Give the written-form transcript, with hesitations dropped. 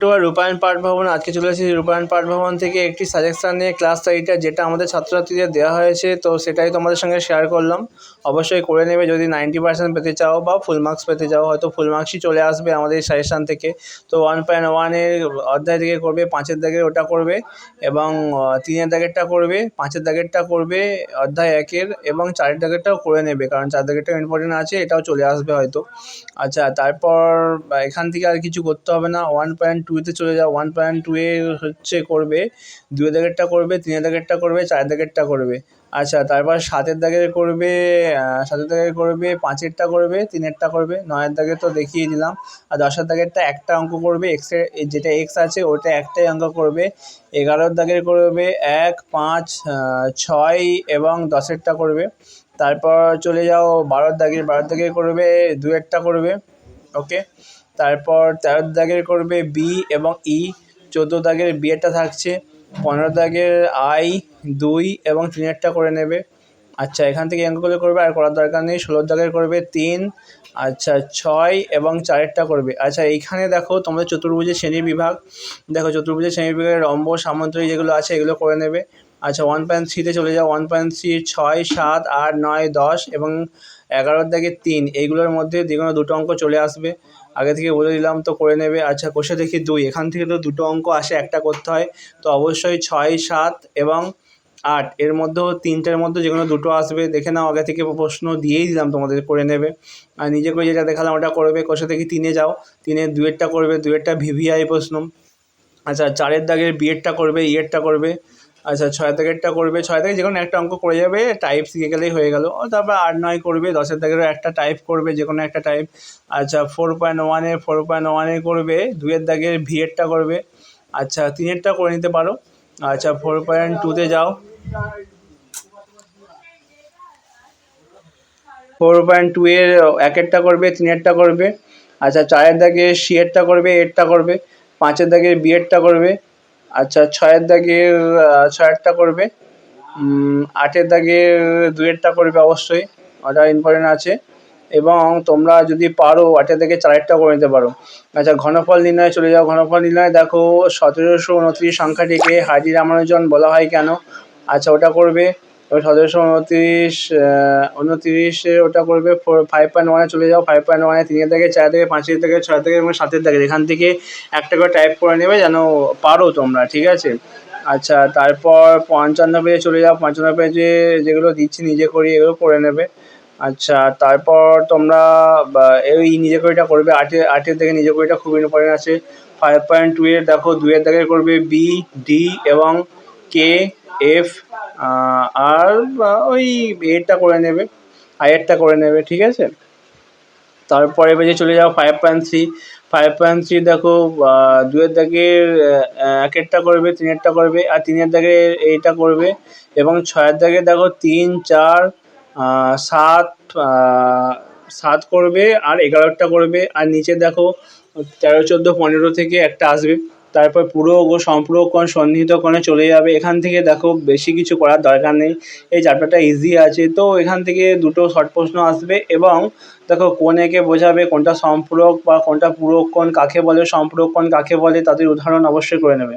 তো রূপায়ণ পাঠ ভবন আজকে চলে এসেছি রূপায়ণ পাঠ ভবন থেকে একটি সাজেশন নিয়ে ক্লাস 8 যেটা আমাদের ছাত্রছাত্রীদের দেওয়া হয়েছে, তো সেটাই তোমাদের সঙ্গে শেয়ার করলাম। অবশ্যই করে নেবে যদি 90% পেতে চাও বা ফুল মার্কস পেতে চাও। হয়তো ফুল মার্কসই চলে আসবে আমাদের সাজেশান থেকে। তো 1.1-এর অধ্যায় থেকে করবে, 5-এর দাগের ওটা করবে এবং 3-এর দাগেরটা করবে, 5-এর দাগেরটা করবে অধ্যায় 1-এর এবং 4-এর দাগেরটাও করে নেবে, কারণ 4 দাগেরটাও ইম্পর্টেন্ট আছে, এটাও চলে আসবে হয়তো। আচ্ছা, তারপর এখান থেকে আর কিছু করতে হবে না। 1.2-তে চলে যাও। 1.2-এ হচ্ছে করবে 2-এর দাগেরটা করবে, 3-এর দাগেরটা করবে, 4-এর দাগেরটা করবে। আচ্ছা, তারপর 7-এর দাগের করবে, 7-এর দাগের করবে, 5-এরটা করবে, 3-এরটা করবে, 9-এর দাগের তো দেখিয়ে দিলাম। আর 10-এর দাগেরটা একটা অঙ্ক করবে, এক্সের যেটা এক্স আছে ওটা একটাই অঙ্ক করবে। 11-এর দাগের করবে 1, 5, 6 এবং 10-এরটা করবে। তারপর চলে যাও 12-এর দাগের করবে 2-এরটা করবে, ওকে। তারপর 13 দাগের করবে বি এবং ই, 14 দাগের বি এরটা থাকছে, 15 দাগের আই, 2 এবং 3-এরটা করে নেবে। আচ্ছা, এখান থেকে অঙ্কগুলো করবে, আর করার দরকার নেই। 16 দাগের করবে 3, আচ্ছা 6 এবং 4-এরটা করবে। আচ্ছা, এইখানে দেখো তোমাদের চতুর্ভুজের শ্রেণীবিভাগ, দেখো চতুর্ভুজের শ্রেণীবিভাগের রম্ব সামন্তরিক যেগুলো আছে এগুলো করে নেবে। আচ্ছা, 1.3-তে চলে যাও। 1.3 6, 7, 8, 9, 10 এবং 11-এর দাগের 3, এইগুলোর মধ্যে যে কোনো দুটো অঙ্ক চলে আসবে, আগে থেকে বলে দিলাম, তো করে নেবে। আচ্ছা, কোষে দেখি 2, এখান থেকে তো দুটো অঙ্ক আসে, একটা করতে হয়, তো অবশ্যই 6, 7 এবং 8 এর মধ্যেও 3টের মধ্যে যে কোনো দুটো আসবে, দেখে নাও, আগে থেকে প্রশ্ন দিয়েই দিলাম তোমাদের, করে নেবে। আর নিজে করে যেটা দেখালাম ওটা করবে। কোষে দেখি 3-এ যাও, 3-এর 2-এরটা করবে, 2-এরটা ভিভিআই প্রশ্ন। আচ্ছা, 4-এর দাগের বিএডটা করবে, ইয়েরটা করবে। আচ্ছা, 6 দাগেরটা করবে, 6 দাগে যে কোনো একটা অঙ্ক করে যাবে, টাইপ শিখে গেলেই হয়ে গেল। তারপর 8, 9 করবে, 10-এর দাগেরও একটা টাইপ করবে, যে কোনো একটা টাইপ। আচ্ছা, 4.1 করবে, 2-এর দাগের ভিএডটা করবে। আচ্ছা, 3-এরটা করে নিতে পারো। আচ্ছা, 4.2-তে যাও। 4.2-এর 1-এরটা করবে, 3-এরটা করবে। আচ্ছা, 4-এর দাগের সি-এরটা করবে, এরটা করবে। 5-এর দাগের বি-এরটা করবে। আচ্ছা, 6-এর দাগের 6-এরটা করবে। 8-এর দাগের 2-এরটা করবে, অবশ্যই ওটা ইম্পর্টেন্ট আছে। এবং তোমরা যদি পারো 8-এর দাগের 4-এরটা করে নিতে পারো। আচ্ছা, ঘনফল নির্ণয়ে চলে যাও। ঘনফল নির্ণয়ে দেখো 1729 সংখ্যাটিকে হাজি রামানুজন বলা হয় কেন? আচ্ছা, ওটা করবে। 1729 ওটা করবে। 5.1-এ চলে যাও। 5.1-এ 3-এর দাগে, 4-এর দাগে, 5-এর দাগে, 6-এর দাগে এবং 7-এর দাগে, এখান থেকে একটা করে টাইপ করে নেবে যেন পারো তোমরা, ঠিক আছে? আচ্ছা, তারপর 55 পেজে চলে যাও। 55 পেজে যেগুলো দিচ্ছি নিজে করি, এগুলো করে নেবে। আচ্ছা, তারপর তোমরা এই নিজে করিটা করবে। 8-এর দাগে নিজে করিটা খুব ইম্পর্টেন্ট আছে। 5.2-এর দেখো 2-এর দাগের করবে বি, ডি এবং কে, এফ, আর ওই এরটা করে নেবে, আয়েরটা করে নেবে, ঠিক আছে? তারপরে পেজে চলে যাও। 5.3, 5.3 দেখো 2-এর দাগের 1-এরটা করবে, 3-এরটা করবে, আর 3-এর দাগের এইটা করবে এবং 6-এর দাগে দেখো 3, 4, 7, 7 করবে আর 11-টা করবে। আর নিচে দেখো 13, 14, 15 থেকে একটা আসবে। তারপর পূরক ও সম্পূরক কোণ সন্নিহিত কোণে চলে যাবে। এখান থেকে দেখো বেশি কিছু করার দরকার নেই, এই চ্যাপ্টারটা ইজি আছে। তো এখান থেকে দুটো শর্ট প্রশ্ন আসবে এবং দেখো কোণ এঁকে বোঝাবে কোনটা সম্পূরক বা কোনটা পূরক কোণ কাকে বলে, সম্পূরক কোণ কাকে বলে, তাদের উদাহরণ অবশ্যই করে নেবে।